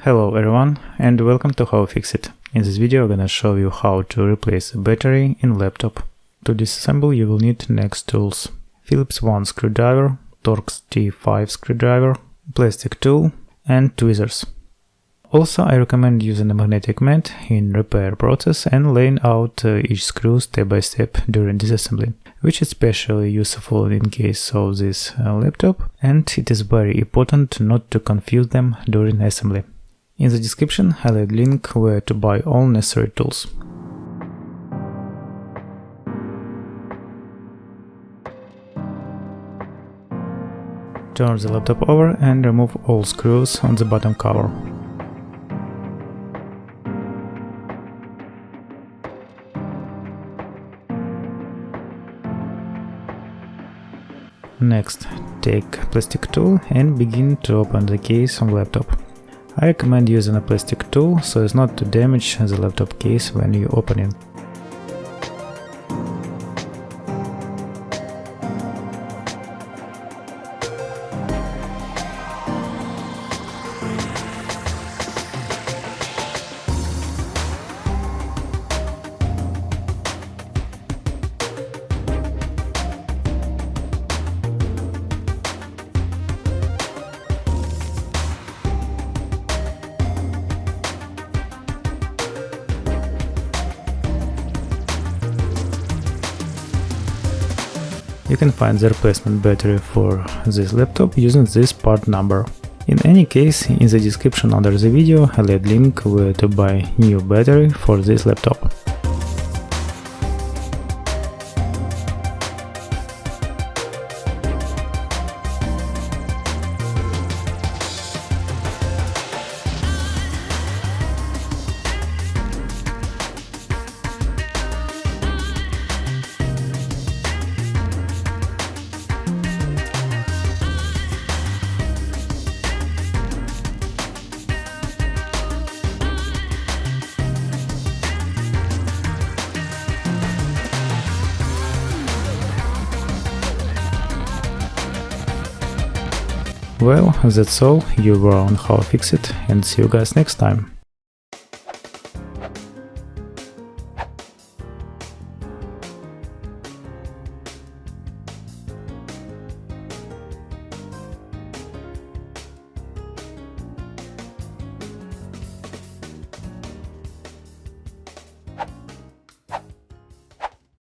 Hello everyone and welcome to How-FixIT. In this video I'm gonna show you how to replace a battery in laptop. To disassemble you will need next tools: Phillips 1 screwdriver, Torx T5 screwdriver, plastic tool and tweezers. Also I recommend using a magnetic mat in repair process and laying out each screw step by step during disassembly, which is especially useful in case of this laptop, and it is very important not to confuse them during assembly. In the description I'll add link where to buy all necessary tools. Turn the laptop over and remove all screws on the bottom cover. Next, take plastic tool and begin to open the case on the laptop. I recommend using a plastic tool so as not to damage the laptop case when you open it. You can find the replacement battery for this laptop using this part number. In any case, in the description under the video I'll add link where to buy new battery for this laptop. Well, that's all. You were on How-FixIT, and see you guys next time.